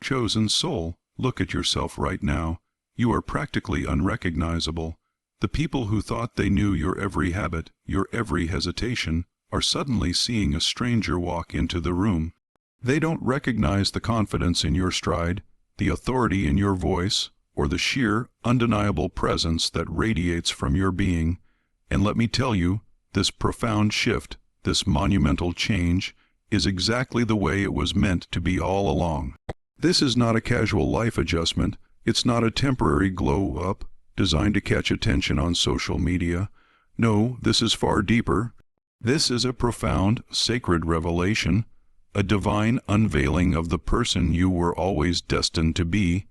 Chosen soul, look at yourself right now. You are practically unrecognizable. The people who thought they knew your every habit, your every hesitation, are suddenly seeing a stranger walk into the room. They don't recognize the confidence in your stride, the authority in your voice, or the sheer, undeniable presence that radiates from your being. And let me tell you, this profound shift, this monumental change, is exactly the way it was meant to be all along. This is not a casual life adjustment. It's not a temporary glow-up designed to catch attention on social media. No, this is far deeper. This is a profound, sacred revelation, a divine unveiling of the person you were always destined to be,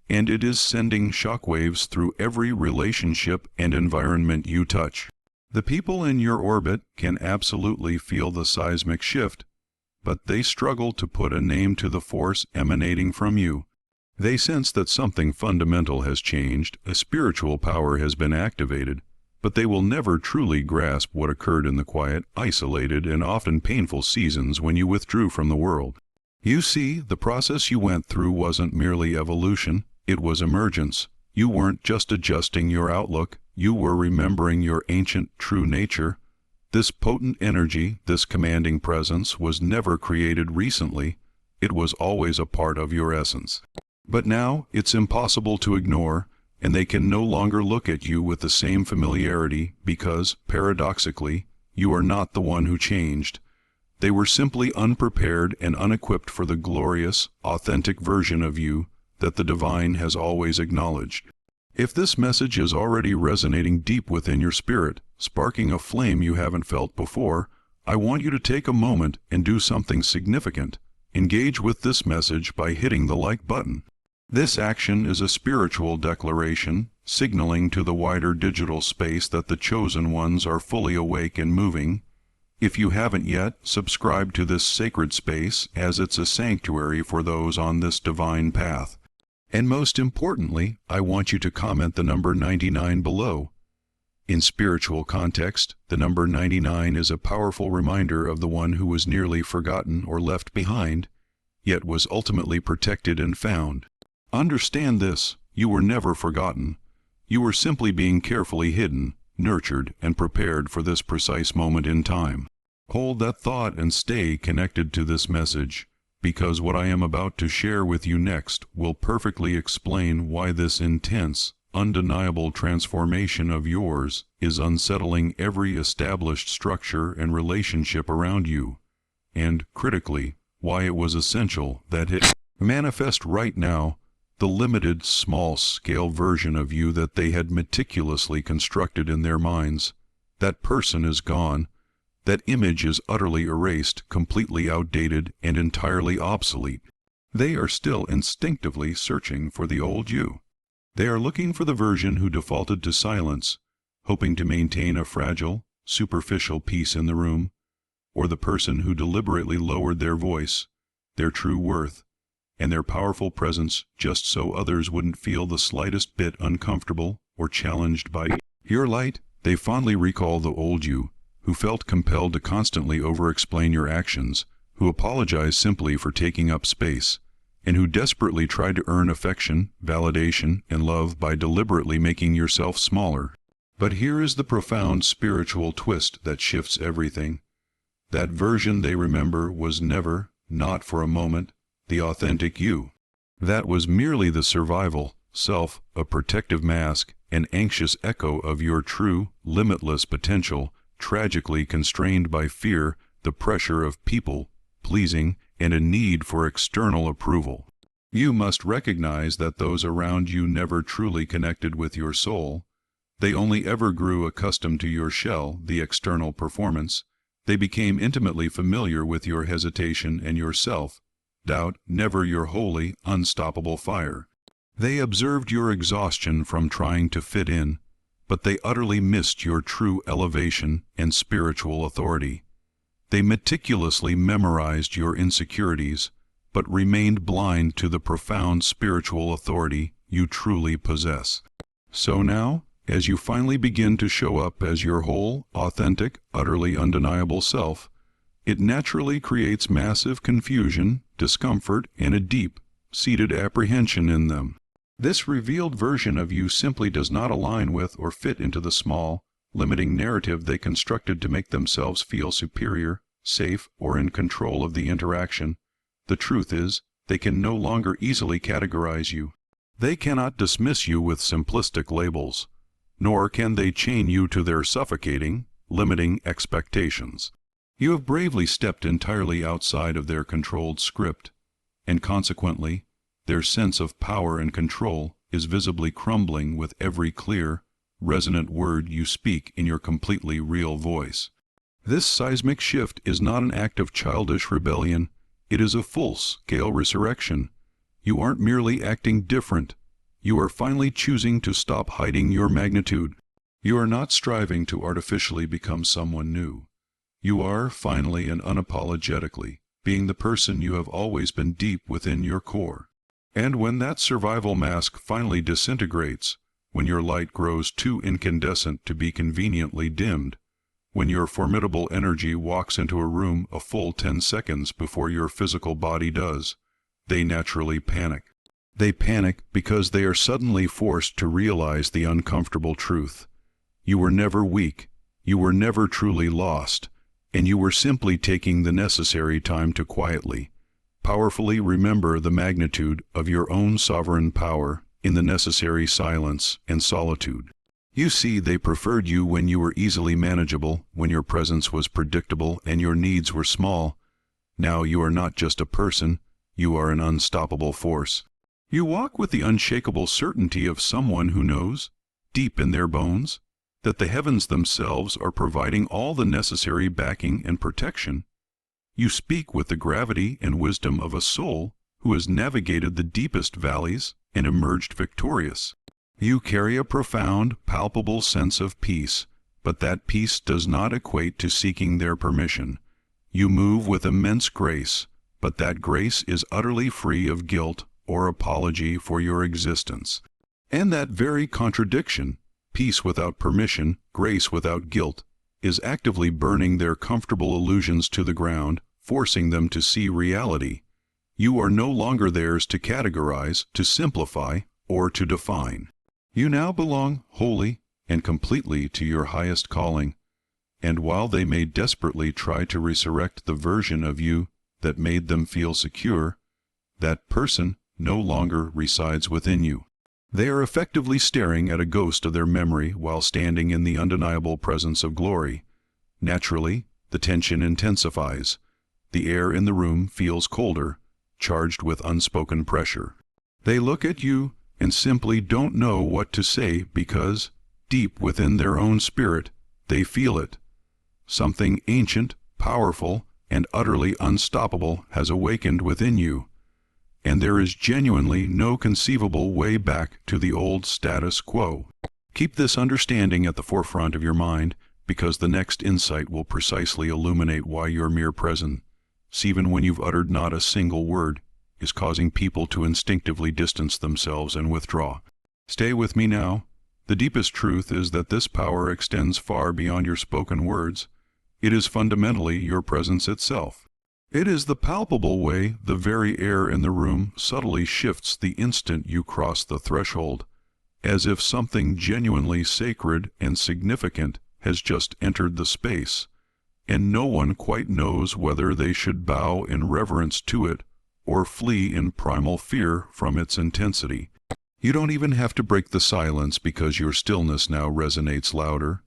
and it is sending shockwaves through every relationship and environment you touch. The people in your orbit can absolutely feel the seismic shift, but they struggle to put a name to the force emanating from you. They sense that something fundamental has changed, a spiritual power has been activated, but they will never truly grasp what occurred in the quiet, isolated, and often painful seasons when you withdrew from the world. You see, the process you went through wasn't merely evolution, it was emergence. You weren't just adjusting your outlook, you were remembering your ancient, true nature. This potent energy, this commanding presence, was never created recently. It was always a part of your essence. But now, it's impossible to ignore, and they can no longer look at you with the same familiarity because, paradoxically, you are not the one who changed. They were simply unprepared and unequipped for the glorious, authentic version of you that the divine has always acknowledged. If this message is already resonating deep within your spirit, sparking a flame you haven't felt before, I want you to take a moment and do something significant. Engage with this message by hitting the like button. This action is a spiritual declaration, signaling to the wider digital space that the chosen ones are fully awake and moving. If you haven't yet, subscribe to this sacred space, as it's a sanctuary for those on this divine path. And most importantly, I want you to comment the number 99 below. In spiritual context, the number 99 is a powerful reminder of the one who was nearly forgotten or left behind, yet was ultimately protected and found. Understand this, you were never forgotten. You were simply being carefully hidden, nurtured, and prepared for this precise moment in time. Hold that thought and stay connected to this message, because what I am about to share with you next will perfectly explain why this intense, undeniable transformation of yours is unsettling every established structure and relationship around you, and, critically, why it was essential that it manifest right now, the limited, small-scale version of you that they had meticulously constructed in their minds. That person is gone. That image is utterly erased, completely outdated, and entirely obsolete. They are still instinctively searching for the old you. They are looking for the version who defaulted to silence, hoping to maintain a fragile, superficial peace in the room, or the person who deliberately lowered their voice, their true worth, and their powerful presence just so others wouldn't feel the slightest bit uncomfortable or challenged by your light. They fondly recall the old you, who felt compelled to constantly over-explain your actions, who apologized simply for taking up space, and who desperately tried to earn affection, validation, and love by deliberately making yourself smaller. But here is the profound spiritual twist that shifts everything. That version they remember was never, not for a moment, the authentic you. That was merely the survival, self, a protective mask, an anxious echo of your true, limitless potential, tragically constrained by fear, the pressure of people, pleasing, and a need for external approval. You must recognize that those around you never truly connected with your soul. They only ever grew accustomed to your shell, the external performance. They became intimately familiar with your hesitation and your self-doubt, never your holy, unstoppable fire. They observed your exhaustion from trying to fit in, but they utterly missed your true elevation and spiritual authority. They meticulously memorized your insecurities, but remained blind to the profound spiritual authority you truly possess. So now, as you finally begin to show up as your whole, authentic, utterly undeniable self, it naturally creates massive confusion, discomfort, and a deep, deep-seated apprehension in them. This revealed version of you simply does not align with or fit into the small, limiting narrative they constructed to make themselves feel superior, safe, or in control of the interaction. The truth is, they can no longer easily categorize you. They cannot dismiss you with simplistic labels, nor can they chain you to their suffocating, limiting expectations. You have bravely stepped entirely outside of their controlled script, and consequently, their sense of power and control is visibly crumbling with every clear, resonant word you speak in your completely real voice. This seismic shift is not an act of childish rebellion, it is a full-scale resurrection. You aren't merely acting different, you are finally choosing to stop hiding your magnitude. You are not striving to artificially become someone new. You are, finally and unapologetically, being the person you have always been deep within your core. And when that survival mask finally disintegrates, when your light grows too incandescent to be conveniently dimmed, when your formidable energy walks into a room a full 10 seconds before your physical body does, they naturally panic. They panic because they are suddenly forced to realize the uncomfortable truth. You were never weak, you were never truly lost, and you were simply taking the necessary time to quietly, powerfully remember the magnitude of your own sovereign power in the necessary silence and solitude. You see, they preferred you when you were easily manageable, when your presence was predictable and your needs were small. Now you are not just a person, you are an unstoppable force. You walk with the unshakable certainty of someone who knows, deep in their bones, that the heavens themselves are providing all the necessary backing and protection. You speak with the gravity and wisdom of a soul who has navigated the deepest valleys and emerged victorious. You carry a profound, palpable sense of peace, but that peace does not equate to seeking their permission. You move with immense grace, but that grace is utterly free of guilt or apology for your existence. And that very contradiction, peace without permission, grace without guilt, is actively burning their comfortable illusions to the ground, forcing them to see reality. You are no longer theirs to categorize, to simplify, or to define. You now belong wholly and completely to your highest calling, and while they may desperately try to resurrect the version of you that made them feel secure, that person no longer resides within you. They are effectively staring at a ghost of their memory while standing in the undeniable presence of glory. Naturally, the tension intensifies. The air in the room feels colder, charged with unspoken pressure. They look at you and simply don't know what to say because, deep within their own spirit, they feel it. Something ancient, powerful, and utterly unstoppable has awakened within you, and there is genuinely no conceivable way back to the old status quo. Keep this understanding at the forefront of your mind, because the next insight will precisely illuminate why your mere presence, even when you've uttered not a single word, is causing people to instinctively distance themselves and withdraw. Stay with me now. The deepest truth is that this power extends far beyond your spoken words. It is fundamentally your presence itself. It is the palpable way the very air in the room subtly shifts the instant you cross the threshold, as if something genuinely sacred and significant has just entered the space, and no one quite knows whether they should bow in reverence to it or flee in primal fear from its intensity. You don't even have to break the silence because your stillness now resonates louder,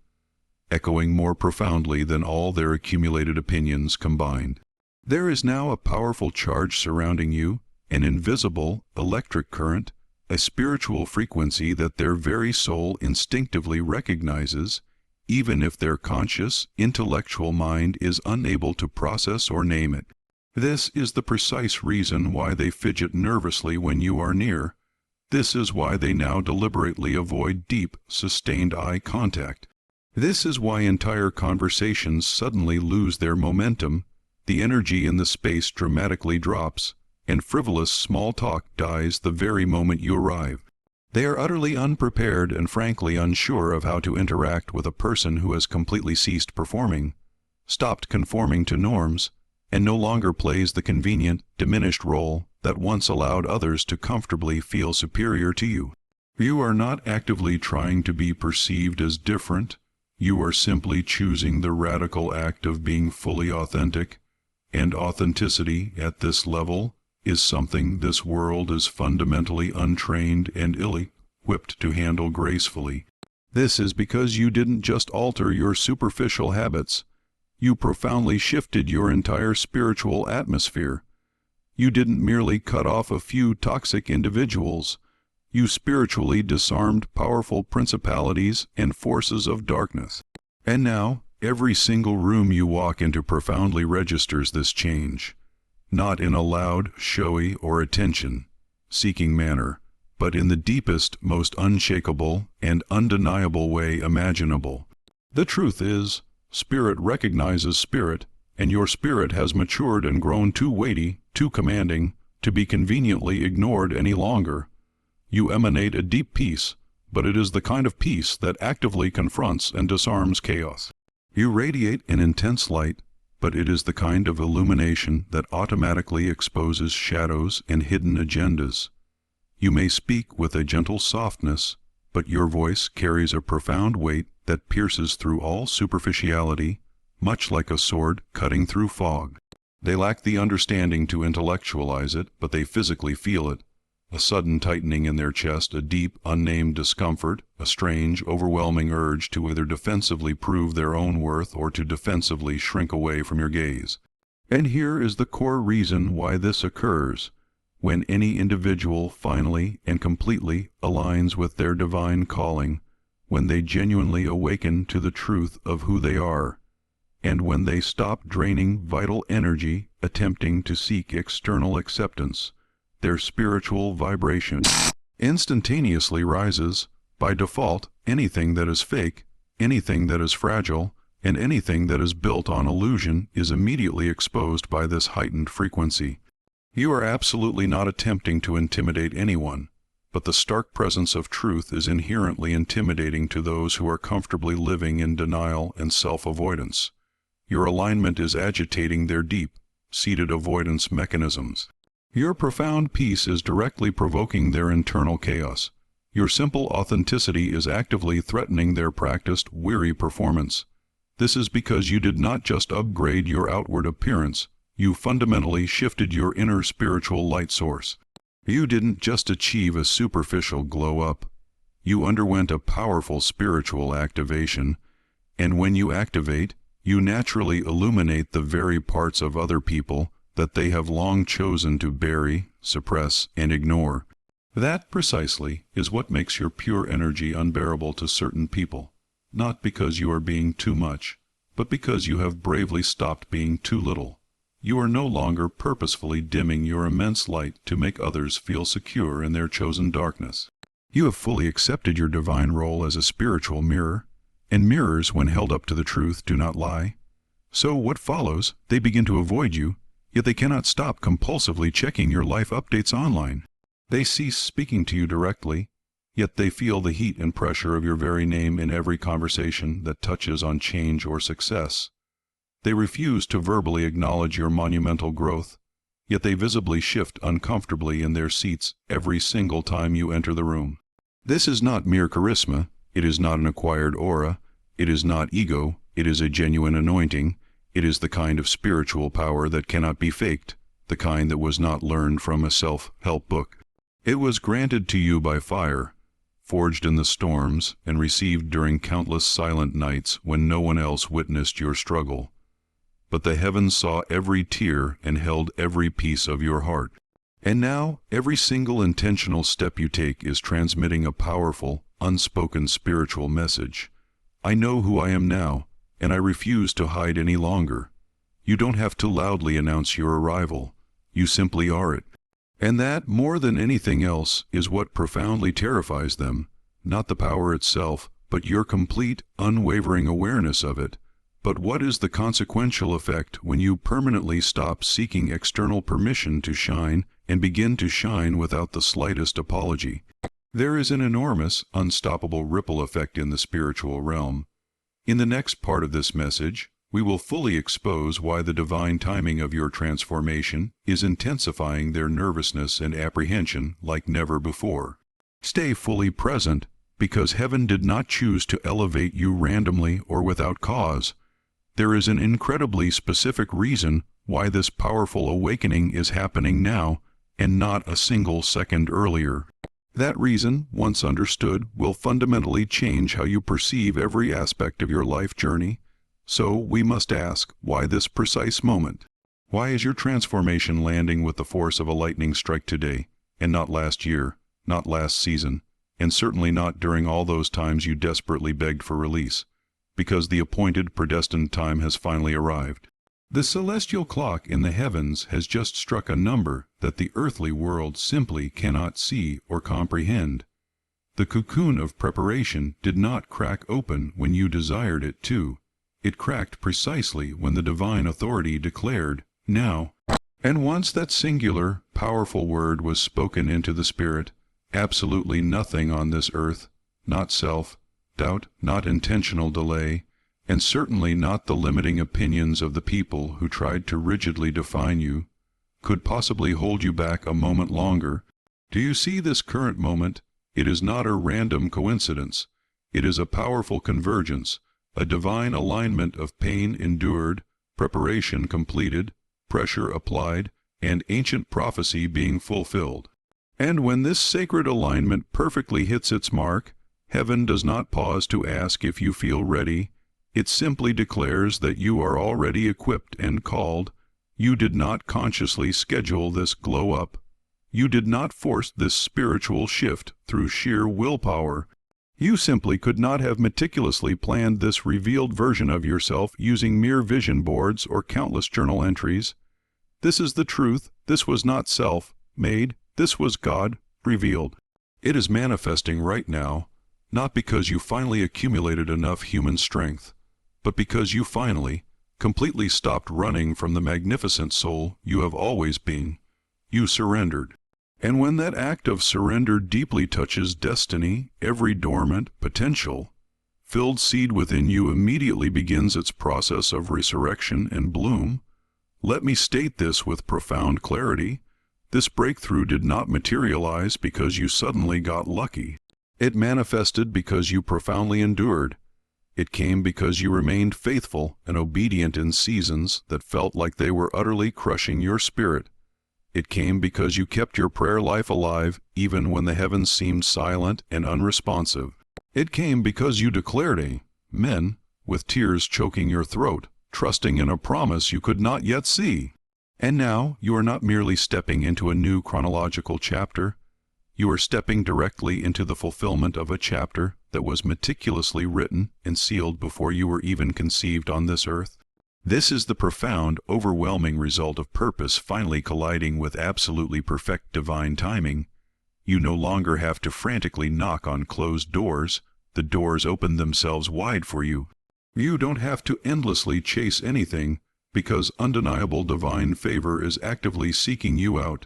echoing more profoundly than all their accumulated opinions combined. There is now a powerful charge surrounding you, an invisible electric current, a spiritual frequency that their very soul instinctively recognizes, even if their conscious, intellectual mind is unable to process or name it. This is the precise reason why they fidget nervously when you are near. This is why they now deliberately avoid deep, sustained eye contact. This is why entire conversations suddenly lose their momentum, the energy in the space dramatically drops, and frivolous small talk dies the very moment you arrive. They are utterly unprepared and frankly unsure of how to interact with a person who has completely ceased performing, stopped conforming to norms, and no longer plays the convenient, diminished role that once allowed others to comfortably feel superior to you. You are not actively trying to be perceived as different. You are simply choosing the radical act of being fully authentic, and authenticity at this level is something this world is fundamentally untrained and ill-equipped to handle gracefully. This is because you didn't just alter your superficial habits, you profoundly shifted your entire spiritual atmosphere. You didn't merely cut off a few toxic individuals, you spiritually disarmed powerful principalities and forces of darkness. And now, every single room you walk into profoundly registers this change, not in a loud, showy, or attention-seeking manner, but in the deepest, most unshakable, and undeniable way imaginable. The truth is, spirit recognizes spirit, and your spirit has matured and grown too weighty, too commanding, to be conveniently ignored any longer. You emanate a deep peace, but it is the kind of peace that actively confronts and disarms chaos. You radiate an intense light, but it is the kind of illumination that automatically exposes shadows and hidden agendas. You may speak with a gentle softness, but your voice carries a profound weight that pierces through all superficiality, much like a sword cutting through fog. They lack the understanding to intellectualize it, but they physically feel it. A sudden tightening in their chest, a deep, unnamed discomfort, a strange, overwhelming urge to either defensively prove their own worth or to defensively shrink away from your gaze. And here is the core reason why this occurs. When any individual finally and completely aligns with their divine calling, when they genuinely awaken to the truth of who they are, and when they stop draining vital energy attempting to seek external acceptance, their spiritual vibration instantaneously rises. By default, anything that is fake, anything that is fragile, and anything that is built on illusion is immediately exposed by this heightened frequency. You are absolutely not attempting to intimidate anyone, but the stark presence of truth is inherently intimidating to those who are comfortably living in denial and self-avoidance. Your alignment is agitating their deep-seated avoidance mechanisms. Your profound peace is directly provoking their internal chaos. Your simple authenticity is actively threatening their practiced, weary performance. This is because you did not just upgrade your outward appearance, you fundamentally shifted your inner spiritual light source. You didn't just achieve a superficial glow-up. You underwent a powerful spiritual activation, and when you activate, you naturally illuminate the very parts of other people that they have long chosen to bury, suppress, and ignore. That precisely is what makes your pure energy unbearable to certain people, not because you are being too much, but because you have bravely stopped being too little. You are no longer purposefully dimming your immense light to make others feel secure in their chosen darkness. You have fully accepted your divine role as a spiritual mirror, and mirrors, when held up to the truth, do not lie. So what follows? They begin to avoid you, yet they cannot stop compulsively checking your life updates online. They cease speaking to you directly, yet they feel the heat and pressure of your very name in every conversation that touches on change or success. They refuse to verbally acknowledge your monumental growth, yet they visibly shift uncomfortably in their seats every single time you enter the room. This is not mere charisma, it is not an acquired aura, it is not ego, it is a genuine anointing. It is the kind of spiritual power that cannot be faked, the kind that was not learned from a self-help book. It was granted to you by fire, forged in the storms, and received during countless silent nights when no one else witnessed your struggle. But the heavens saw every tear and held every piece of your heart. And now, every single intentional step you take is transmitting a powerful, unspoken spiritual message. I know who I am now, and I refuse to hide any longer. You don't have to loudly announce your arrival. You simply are it. And that, more than anything else, is what profoundly terrifies them. Not the power itself, but your complete, unwavering awareness of it. But what is the consequential effect when you permanently stop seeking external permission to shine and begin to shine without the slightest apology? There is an enormous, unstoppable ripple effect in the spiritual realm. In the next part of this message, we will fully expose why the divine timing of your transformation is intensifying their nervousness and apprehension like never before. Stay fully present, because heaven did not choose to elevate you randomly or without cause. There is an incredibly specific reason why this powerful awakening is happening now and not a single second earlier. That reason, once understood, will fundamentally change how you perceive every aspect of your life journey. So we must ask, why this precise moment? Why is your transformation landing with the force of a lightning strike today, and not last year, not last season, and certainly not during all those times you desperately begged for release? Because the appointed, predestined time has finally arrived. The celestial clock in the heavens has just struck a number that the earthly world simply cannot see or comprehend. The cocoon of preparation did not crack open when you desired it to. It cracked precisely when the divine authority declared, "Now." And once that singular, powerful word was spoken into the spirit, absolutely nothing on this earth, not self, doubt, not intentional delay, and certainly not the limiting opinions of the people who tried to rigidly define you, could possibly hold you back a moment longer. Do you see this current moment? It is not a random coincidence. It is a powerful convergence, a divine alignment of pain endured, preparation completed, pressure applied, and ancient prophecy being fulfilled. And when this sacred alignment perfectly hits its mark, heaven does not pause to ask if you feel ready. It simply declares that you are already equipped and called. You did not consciously schedule this glow up. You did not force this spiritual shift through sheer willpower. You simply could not have meticulously planned this revealed version of yourself using mere vision boards or countless journal entries. This is the truth. This was not self-made. This was God revealed. It is manifesting right now, not because you finally accumulated enough human strength, but because you finally, completely stopped running from the magnificent soul you have always been. You surrendered. And when that act of surrender deeply touches destiny, every dormant, potential, filled seed within you immediately begins its process of resurrection and bloom. Let me state this with profound clarity. This breakthrough did not materialize because you suddenly got lucky. It manifested because you profoundly endured. It came because you remained faithful and obedient in seasons that felt like they were utterly crushing your spirit. It came because you kept your prayer life alive even when the heavens seemed silent and unresponsive. It came because you declared amen with tears choking your throat, trusting in a promise you could not yet see. And now you are not merely stepping into a new chronological chapter. You are stepping directly into the fulfillment of a chapter that was meticulously written and sealed before you were even conceived on this earth. This is the profound, overwhelming result of purpose finally colliding with absolutely perfect divine timing. You no longer have to frantically knock on closed doors. The doors open themselves wide for you. You don't have to endlessly chase anything, because undeniable divine favor is actively seeking you out.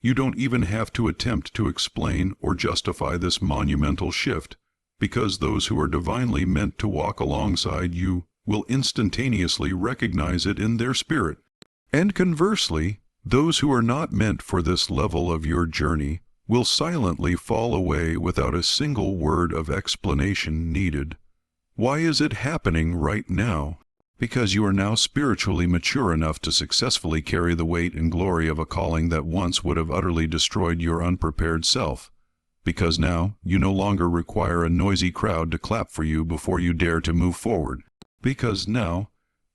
You don't even have to attempt to explain or justify this monumental shift, because those who are divinely meant to walk alongside you will instantaneously recognize it in their spirit. And conversely, those who are not meant for this level of your journey will silently fall away without a single word of explanation needed. Why is it happening right now? Because you are now spiritually mature enough to successfully carry the weight and glory of a calling that once would have utterly destroyed your unprepared self. Because now you no longer require a noisy crowd to clap for you before you dare to move forward. Because now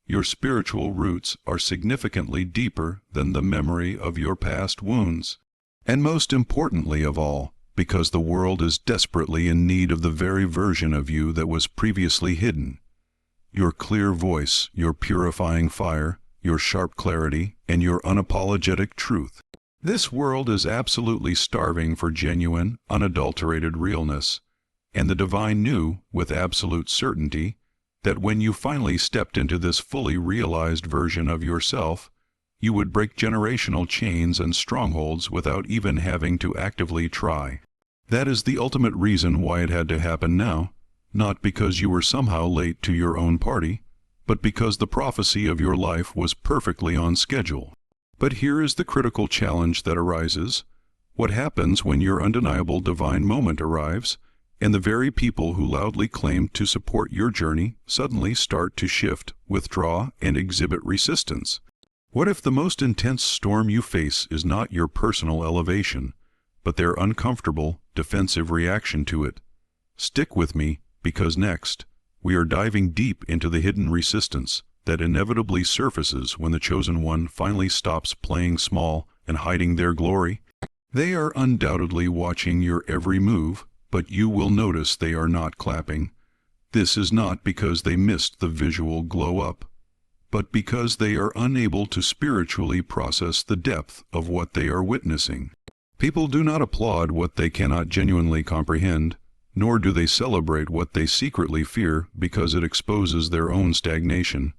your spiritual roots are significantly deeper than the memory of your past wounds. And most importantly of all, because the world is desperately in need of the very version of you that was previously hidden. Your clear voice, your purifying fire, your sharp clarity, and your unapologetic truth. This world is absolutely starving for genuine, unadulterated realness, and the divine knew, with absolute certainty, that when you finally stepped into this fully realized version of yourself, you would break generational chains and strongholds without even having to actively try. That is the ultimate reason why it had to happen now, not because you were somehow late to your own party, but because the prophecy of your life was perfectly on schedule. But here is the critical challenge that arises. What happens when your undeniable divine moment arrives, and the very people who loudly claim to support your journey suddenly start to shift, withdraw, and exhibit resistance? What if the most intense storm you face is not your personal elevation, but their uncomfortable, defensive reaction to it? Stick with me, because next, we are diving deep into the hidden resistance that inevitably surfaces when the chosen one finally stops playing small and hiding their glory. They are undoubtedly watching your every move, but you will notice they are not clapping. This is not because they missed the visual glow-up, but because they are unable to spiritually process the depth of what they are witnessing. People do not applaud what they cannot genuinely comprehend, nor do they celebrate what they secretly fear because it exposes their own stagnation.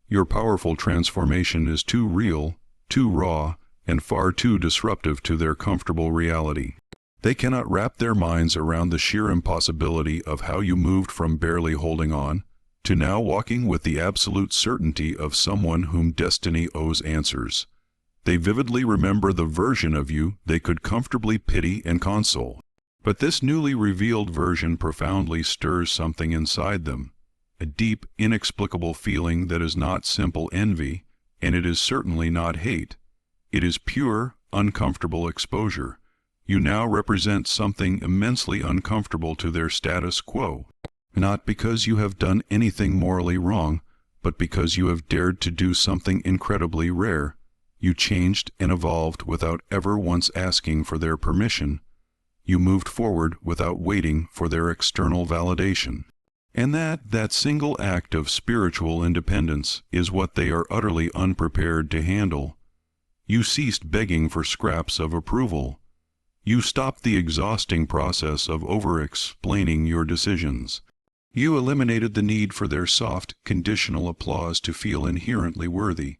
Your powerful transformation is too real, too raw, and far too disruptive to their comfortable reality. They cannot wrap their minds around the sheer impossibility of how you moved from barely holding on to now walking with the absolute certainty of someone whom destiny owes answers. They vividly remember the version of you they could comfortably pity and console. But this newly revealed version profoundly stirs something inside them, a deep, inexplicable feeling that is not simple envy, and it is certainly not hate. It is pure, uncomfortable exposure. You now represent something immensely uncomfortable to their status quo, not because you have done anything morally wrong, but because you have dared to do something incredibly rare. You changed and evolved without ever once asking for their permission. You moved forward without waiting for their external validation. And that single act of spiritual independence is what they are utterly unprepared to handle. You ceased begging for scraps of approval. You stopped the exhausting process of over-explaining your decisions. You eliminated the need for their soft, conditional applause to feel inherently worthy.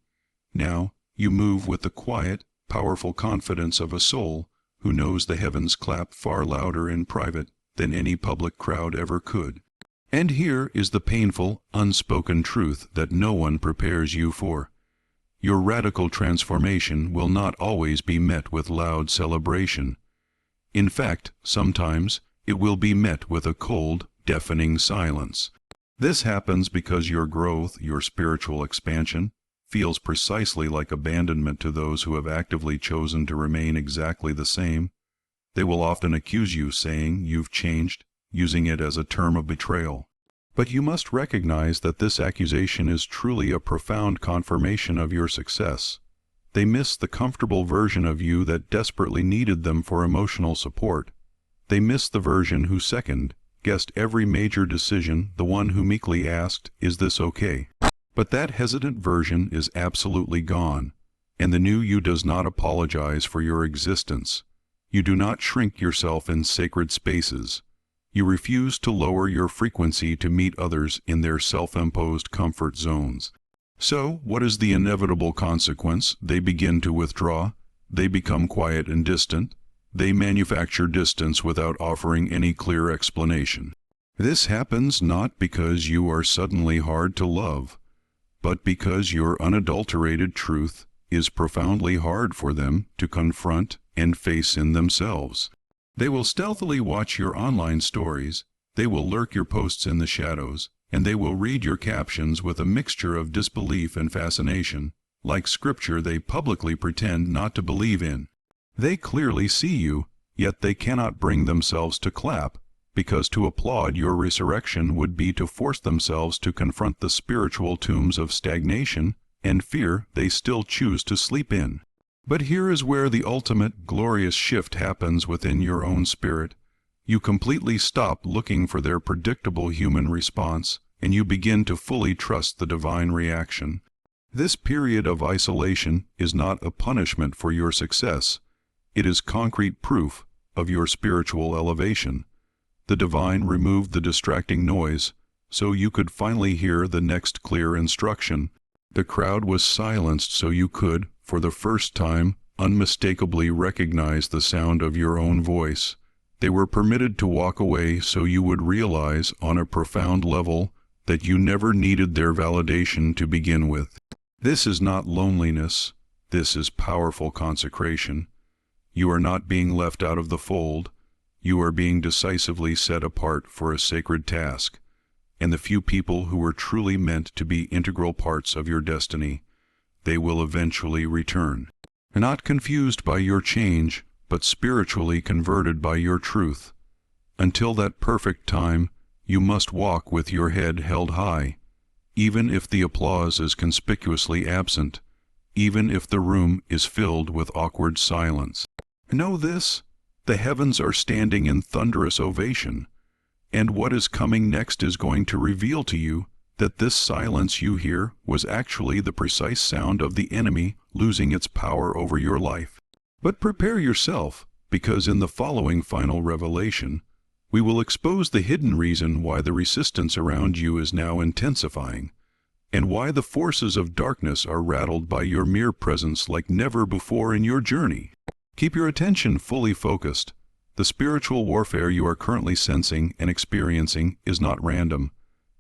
Now, you move with the quiet, powerful confidence of a soul who knows the heavens clap far louder in private than any public crowd ever could. And here is the painful, unspoken truth that no one prepares you for. Your radical transformation will not always be met with loud celebration. In fact, sometimes it will be met with a cold, deafening silence. This happens because your growth, your spiritual expansion, feels precisely like abandonment to those who have actively chosen to remain exactly the same. They will often accuse you, saying you've changed, using it as a term of betrayal. But you must recognize that this accusation is truly a profound confirmation of your success. They miss the comfortable version of you that desperately needed them for emotional support. They miss the version who second guessed every major decision, the one who meekly asked, "Is this okay?" But that hesitant version is absolutely gone, and the new you does not apologize for your existence. You do not shrink yourself in sacred spaces. You refuse to lower your frequency to meet others in their self-imposed comfort zones. So, what is the inevitable consequence? They begin to withdraw. They become quiet and distant. They manufacture distance without offering any clear explanation. This happens not because you are suddenly hard to love, but because your unadulterated truth is profoundly hard for them to confront and face in themselves. They will stealthily watch your online stories, they will lurk your posts in the shadows, and they will read your captions with a mixture of disbelief and fascination, like scripture they publicly pretend not to believe in. They clearly see you, yet they cannot bring themselves to clap, because to applaud your resurrection would be to force themselves to confront the spiritual tombs of stagnation and fear they still choose to sleep in. But here is where the ultimate, glorious shift happens within your own spirit. You completely stop looking for their predictable human response, and you begin to fully trust the divine reaction. This period of isolation is not a punishment for your success. It is concrete proof of your spiritual elevation. The divine removed the distracting noise, so you could finally hear the next clear instruction. The crowd was silenced so you could, for the first time, unmistakably recognize the sound of your own voice. They were permitted to walk away so you would realize, on a profound level, that you never needed their validation to begin with. This is not loneliness. This is powerful consecration. You are not being left out of the fold. You are being decisively set apart for a sacred task. And the few people who were truly meant to be integral parts of your destiny, they will eventually return. Not confused by your change, but spiritually converted by your truth. Until that perfect time, you must walk with your head held high, even if the applause is conspicuously absent, even if the room is filled with awkward silence. Know this: the heavens are standing in thunderous ovation, and what is coming next is going to reveal to you that this silence you hear was actually the precise sound of the enemy losing its power over your life. But prepare yourself, because in the following final revelation, we will expose the hidden reason why the resistance around you is now intensifying, and why the forces of darkness are rattled by your mere presence like never before in your journey. Keep your attention fully focused. The spiritual warfare you are currently sensing and experiencing is not random.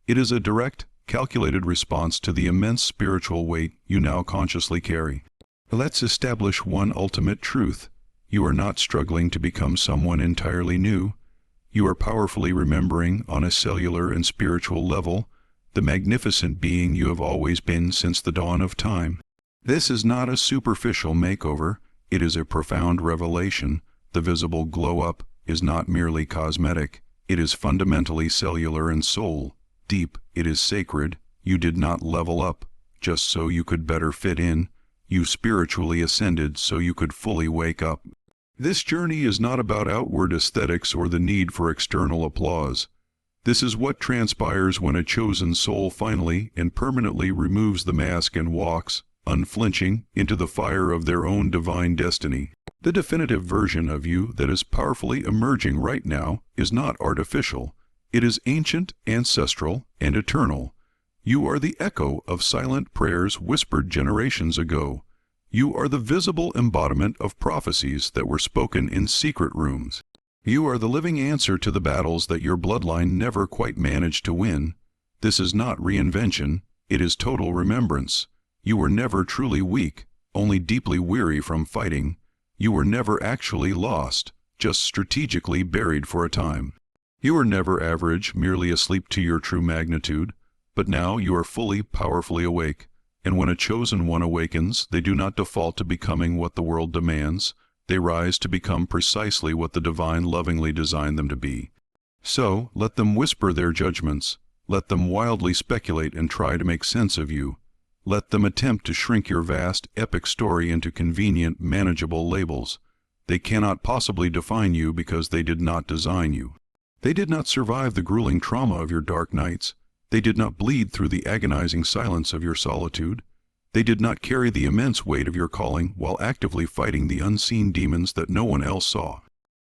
It is a direct, calculated response to the immense spiritual weight you now consciously carry. Let's establish one ultimate truth. You are not struggling to become someone entirely new. You are powerfully remembering on a cellular and spiritual level the magnificent being you have always been since the dawn of time. This is not a superficial makeover. It is a profound revelation. The visible glow-up is not merely cosmetic. It is fundamentally cellular and soul. Deep, it is sacred. You did not level up just so you could better fit in. You spiritually ascended so you could fully wake up. This journey is not about outward aesthetics or the need for external applause. This is what transpires when a chosen soul finally and permanently removes the mask and walks, unflinching, into the fire of their own divine destiny. The definitive version of you that is powerfully emerging right now is not artificial. It is ancient, ancestral, and eternal. You are the echo of silent prayers whispered generations ago. You are the visible embodiment of prophecies that were spoken in secret rooms. You are the living answer to the battles that your bloodline never quite managed to win. This is not reinvention, it is total remembrance. You were never truly weak, only deeply weary from fighting. You were never actually lost, just strategically buried for a time. You were never average, merely asleep to your true magnitude, but now you are fully, powerfully awake. And when a chosen one awakens, they do not default to becoming what the world demands. They rise to become precisely what the divine lovingly designed them to be. So, let them whisper their judgments. Let them wildly speculate and try to make sense of you. Let them attempt to shrink your vast, epic story into convenient, manageable labels. They cannot possibly define you because they did not design you. They did not survive the grueling trauma of your dark nights. They did not bleed through the agonizing silence of your solitude. They did not carry the immense weight of your calling while actively fighting the unseen demons that no one else saw.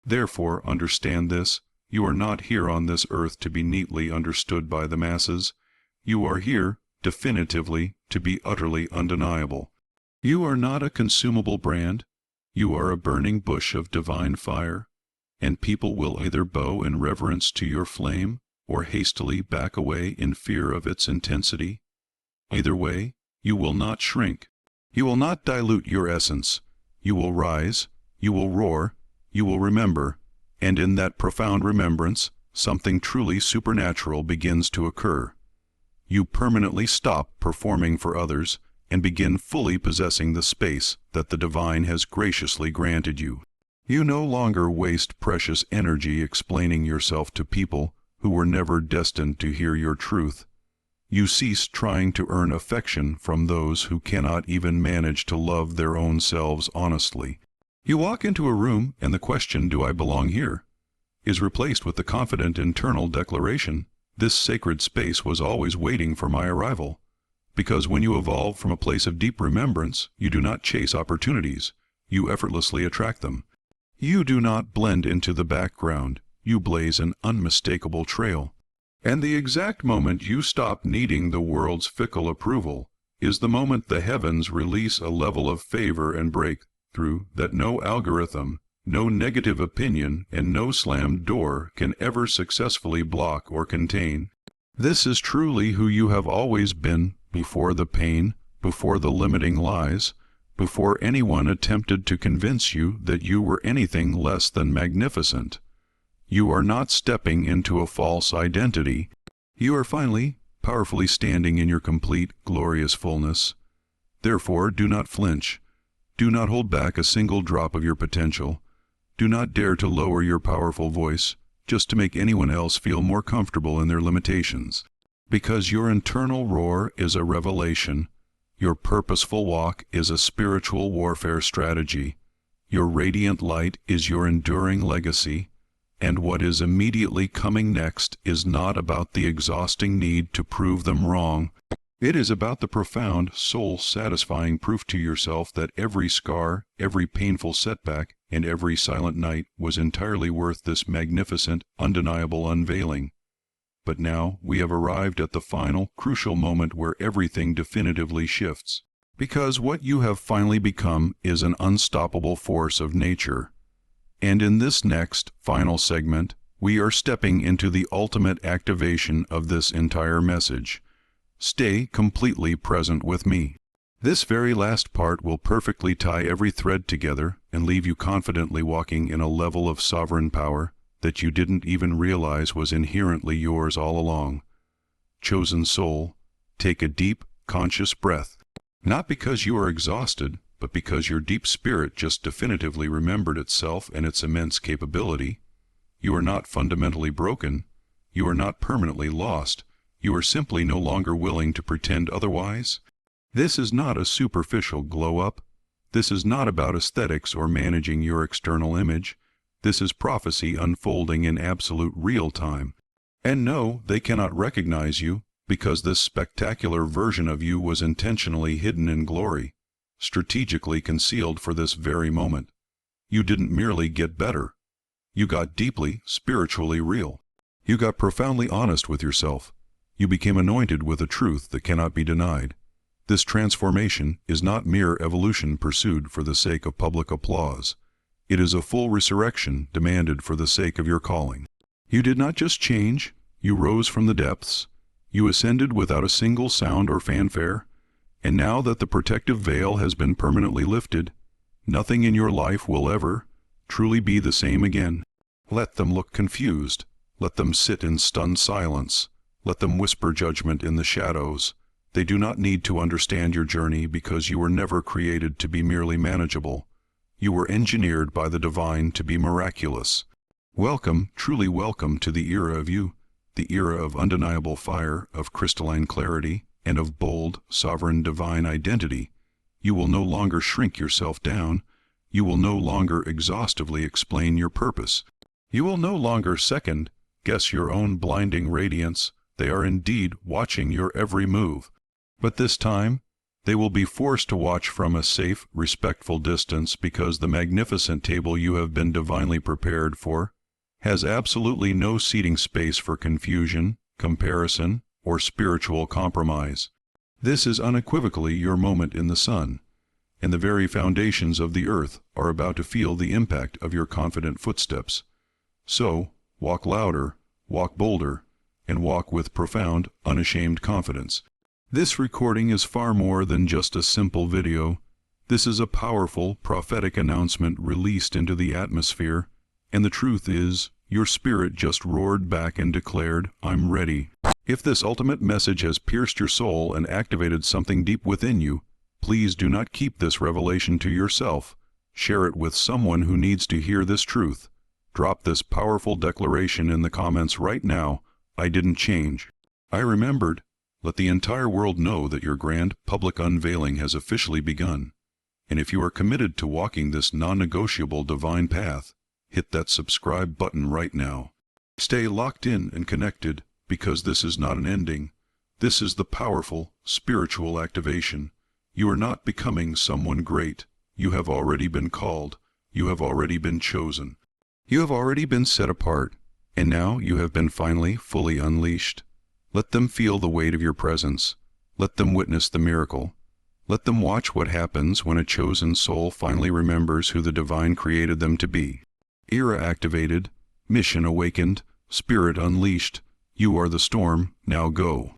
Therefore, understand this: you are not here on this earth to be neatly understood by the masses. You are here, definitively, to be utterly undeniable. You are not a consumable brand. You are a burning bush of divine fire, and people will either bow in reverence to your flame or hastily back away in fear of its intensity. Either way, you will not shrink. You will not dilute your essence. You will rise, you will roar, you will remember, and in that profound remembrance, something truly supernatural begins to occur. You permanently stop performing for others and begin fully possessing the space that the divine has graciously granted you. You no longer waste precious energy explaining yourself to people who were never destined to hear your truth. You cease trying to earn affection from those who cannot even manage to love their own selves honestly. You walk into a room and the question, "Do I belong here?" is replaced with the confident internal declaration, "This sacred space was always waiting for my arrival." Because when you evolve from a place of deep remembrance, you do not chase opportunities, you effortlessly attract them. You do not blend into the background, you blaze an unmistakable trail. And the exact moment you stop needing the world's fickle approval is the moment the heavens release a level of favor and breakthrough that no algorithm, no negative opinion, and no slammed door can ever successfully block or contain. This is truly who you have always been, before the pain, before the limiting lies, before anyone attempted to convince you that you were anything less than magnificent. You are not stepping into a false identity. You are finally, powerfully standing in your complete, glorious fullness. Therefore, do not flinch. Do not hold back a single drop of your potential. Do not dare to lower your powerful voice just to make anyone else feel more comfortable in their limitations. Because your internal roar is a revelation. Your purposeful walk is a spiritual warfare strategy. Your radiant light is your enduring legacy. And what is immediately coming next is not about the exhausting need to prove them wrong. It is about the profound, soul-satisfying proof to yourself that every scar, every painful setback, and every silent night was entirely worth this magnificent, undeniable unveiling. But now we have arrived at the final, crucial moment where everything definitively shifts. Because what you have finally become is an unstoppable force of nature. And in this next, final segment, we are stepping into the ultimate activation of this entire message. Stay completely present with me. This very last part will perfectly tie every thread together and leave you confidently walking in a level of sovereign power that you didn't even realize was inherently yours all along. Chosen soul, take a deep, conscious breath. Not because you are exhausted, but because your deep spirit just definitively remembered itself and its immense capability. You are not fundamentally broken. You are not permanently lost. You are simply no longer willing to pretend otherwise. This is not a superficial glow-up. This is not about aesthetics or managing your external image. This is prophecy unfolding in absolute real time. And no, they cannot recognize you, because this spectacular version of you was intentionally hidden in glory, strategically concealed for this very moment. You didn't merely get better. You got deeply, spiritually real. You got profoundly honest with yourself. You became anointed with a truth that cannot be denied. This transformation is not mere evolution pursued for the sake of public applause. It is a full resurrection demanded for the sake of your calling. You did not just change, you rose from the depths. You ascended without a single sound or fanfare. And now that the protective veil has been permanently lifted, nothing in your life will ever truly be the same again. Let them look confused. Let them sit in stunned silence. Let them whisper judgment in the shadows. They do not need to understand your journey because you were never created to be merely manageable. You were engineered by the divine to be miraculous. Welcome, truly welcome to the era of you, the era of undeniable fire, of crystalline clarity, and of bold, sovereign divine identity. You will no longer shrink yourself down. You will no longer exhaustively explain your purpose. You will no longer second-guess your own blinding radiance. They are indeed watching your every move. But this time, they will be forced to watch from a safe, respectful distance because the magnificent table you have been divinely prepared for has absolutely no seating space for confusion, comparison, or spiritual compromise. This is unequivocally your moment in the sun, and the very foundations of the earth are about to feel the impact of your confident footsteps. So, walk louder, walk bolder, and walk with profound, unashamed confidence. This recording is far more than just a simple video. This is a powerful, prophetic announcement released into the atmosphere, and the truth is, your spirit just roared back and declared, "I'm ready." If this ultimate message has pierced your soul and activated something deep within you, please do not keep this revelation to yourself. Share it with someone who needs to hear this truth. Drop this powerful declaration in the comments right now. I didn't change. I remembered. Let the entire world know that your grand public unveiling has officially begun. And if you are committed to walking this non-negotiable divine path, hit that subscribe button right now. Stay locked in and connected, because this is not an ending. This is the powerful, spiritual activation. You are not becoming someone great. You have already been called. You have already been chosen. You have already been set apart. And now you have been finally, fully unleashed. Let them feel the weight of your presence. Let them witness the miracle. Let them watch what happens when a chosen soul finally remembers who the divine created them to be. Era activated, mission awakened, spirit unleashed. You are the storm, now go.